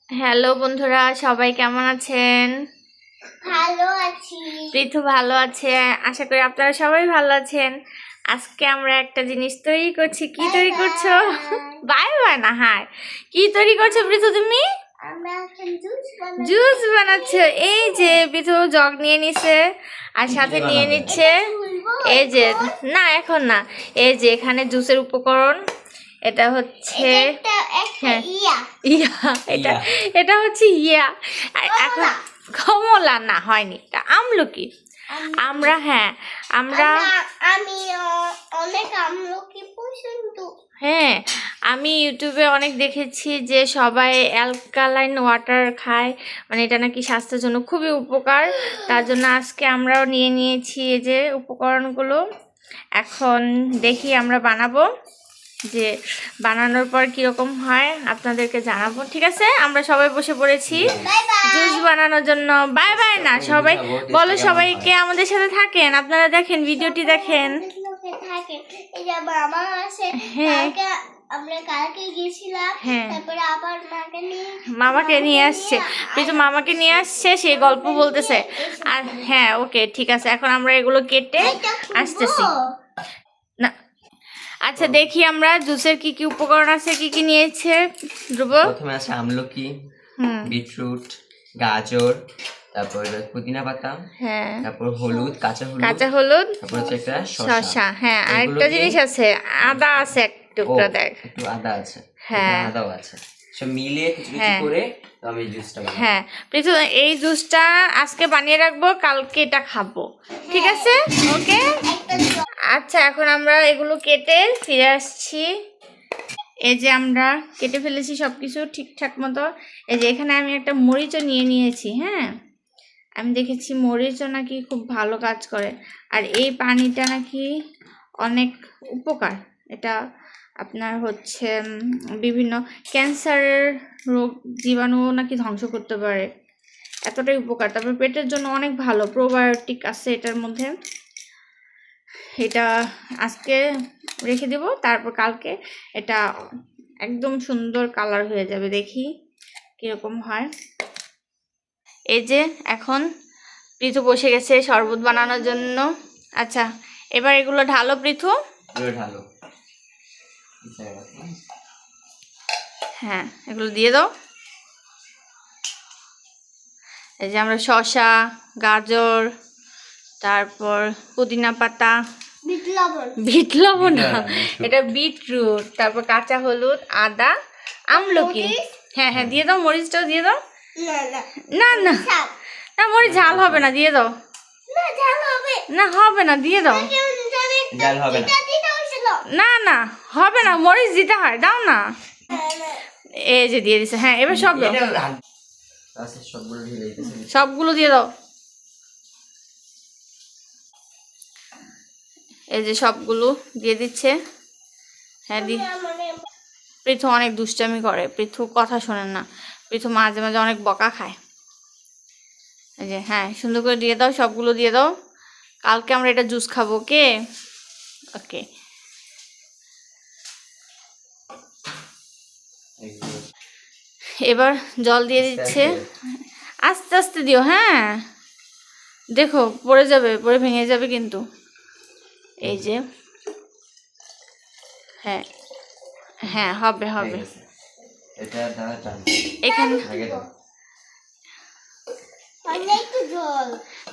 Hello বন্ধুরা, সবাই কেমন আছেন? ভালো আছি। পৃথু ভালো আছে, আশা করি আপনারা সবাই ভালো আছেন। আজকে আমরা একটা জিনিস তৈরি করছি। কি তৈরি করছো? বাই বাই না, হাই। কি তৈরি করছো পৃথু তুমি? আমরা এখন জুস বানাচ্ছো। এই যে পৃথু জগ নিয়ে নিছে আর সাথে নিয়ে নিচ্ছে এই যে, না এখন না, এই যে এখানে জুসের উপকরণ। এটা হচ্ছে হ্যাঁ ইয়া, এটা এটা হচ্ছে ইয়া। এখন কমলা না, হয়নি, এটা আমলকি। আমরা আমি অনেক আমলকি পছন্দ। হ্যাঁ, আমি ইউটিউবে অনেক দেখেছি যে সবাই অ্যালকালাইন ওয়াটার খায়, মানে এটা নাকি স্বাস্থ্যের জন্য খুবই উপকার। তার জন্য আজকে আমরাও নিয়ে নিয়েছি এই যে উপকরণগুলো। এখন দেখি আমরা বানাবো, যে বানানোর পর কীরকম হয় আপনাদেরকে জানাবো। ঠিক আছে, আমরা সবাই বসে পড়েছি জুস বানানোর জন্য। বাই বাই না, সবাই বলো সবাইকে আমাদের সাথে থাকেন, আপনারা দেখেন, ভিডিওটি দেখেন। হ্যাঁ আমরা কালকে গেছিলাম, তারপরে আবার মামাকে নিয়ে আসছে, কিন্তু মামাকে নিয়ে আসছে, সে গল্প বলতেছে। আর হ্যাঁ ওকে ঠিক আছে, এখন আমরা এগুলো কেটে আসতেছি না। আচ্ছা দেখি আমরা জুসের কি কি উপকরণ আছে, কি কি নিয়েছে ধ্রুব। প্রথমে আছে আমলকি, বিটরুট, গাজর, তারপর পুদিনা পাতা, হ্যাঁ, তারপর হলুদ, কাঁচা হলুদ, তারপর হচ্ছে একটা শসা। হ্যাঁ, আরেকটা জিনিস আছে, আদা আছে এক টুকরা, দেখ একটু আদা আছে, হ্যাঁ আদাও আছে, সব মিলিয়ে কিছু করে তো আমি জুসটা বানাবো। হ্যাঁ প্রীতু, এই জুসটা আজকে বানিয়ে রাখবো, কালকে এটা খাবো, ঠিক আছে? ওকে আচ্ছা, এখন আমরা এগুলো কেটে ফিরে আসছি। এই যে আমরা কেটে ফেলেছি সব কিছু ঠিকঠাক মতো। এই যে এখানে আমি একটা মরিচও নিয়ে নিয়েছি। হ্যাঁ, আমি দেখেছি মরিচও নাকি খুব ভালো কাজ করে, আর এই পানিটা নাকি অনেক উপকার। এটা আপনার হচ্ছে বিভিন্ন ক্যান্সারের রোগ জীবাণু নাকি ধ্বংস করতে পারে, এতটাই উপকার। তারপর পেটের জন্য অনেক ভালো, প্রোবায়োটিক আছে এটার মধ্যে। এটা আজকে রেখে দেব, তারপর কালকে এটা একদম সুন্দর কালার হয়ে যাবে, দেখি কীরকম হয়। এই যে এখন পৃথু বসে গেছে শরবত বানানোর জন্য। আচ্ছা, এবার এগুলো ঢালো পৃথু। হ্যাঁ, এগুলো দিয়ে দাও। এই যে আমরা শসা, গাজর, তারপর পুদিনা পাতা, বিট লবণ না, এটা বিটরুট, তারপর কাঁচা হলুদ, আদা, আমলকি। হ্যাঁ হ্যাঁ দিয়ে দাও, মরিচটাও দিয়ে দাও। না না না, মরিচ ঝাল হবে না, দিয়ে দাও। না হবে না, দিয়ে দাও। না না হবে না, মরিচ দিতে হয়, দাও না। এই যে দিয়ে দিছে। হ্যাঁ, এবার সব দাও, সবগুলো দিয়ে দাও। এই যে সবগুলো দিয়ে দিচ্ছে। হ্যাঁ পৃথু অনেক দুষ্টামি করে, পৃথু কথা শোনেন না, পৃথু মাঝে মাঝে অনেক বকা খায়। এই যে হ্যাঁ, সুন্দর করে দিয়ে দাও, সবগুলো দিয়ে দাও, কালকে আমরা এটা জুস খাবো। ওকে ওকে। এবার জল দিয়ে দিচ্ছে, আস্তে আস্তে দিও। হ্যাঁ দেখো পড়ে যাবে, পড়ে ভেঙে যাবে কিন্তু। এই যে হ্যাঁ হ্যাঁ হবে হবে। এখানে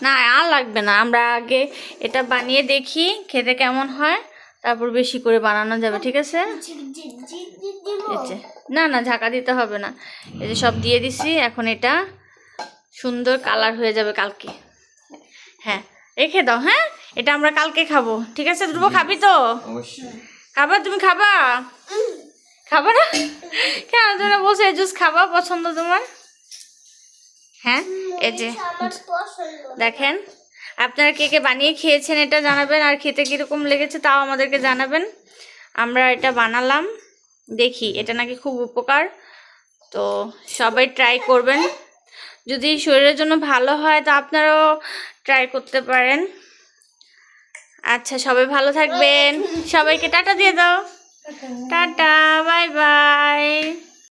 না আর লাগবে না, আমরা আগে এটা বানিয়ে দেখি খেতে কেমন হয়, তারপর বেশি করে বানানো যাবে, ঠিক আছে? না না ঢাকা দিতে হবে না। এই যে সব দিয়ে দিছি, এখন এটা সুন্দর কালার হয়ে যাবে কালকে। হ্যাঁ রেখে দাও। হ্যাঁ, এটা আমরা কালকে খাবো, ঠিক আছে? ধ্রুব খাবি তো? খাবা? তুমি খাবা? খাবা না কেন? তোমরা বসে জুস খাবা, পছন্দ তোমার? হ্যাঁ, এই যে দেখেন, আপনারা কে কে বানিয়ে খেয়েছেন এটা জানাবেন, আর খেতে কীরকম লেগেছে তাও আমাদেরকে জানাবেন। আমরা এটা বানালাম, দেখি এটা নাকি খুব উপকার, তো সবাই ট্রাই করবেন। যদি শরীরের জন্য ভালো হয় তো আপনারাও ট্রাই করতে পারেন। আচ্ছা, সবাই ভালো থাকবেন, সবাইকে টাটা দিয়ে দাও। Tata, bye bye.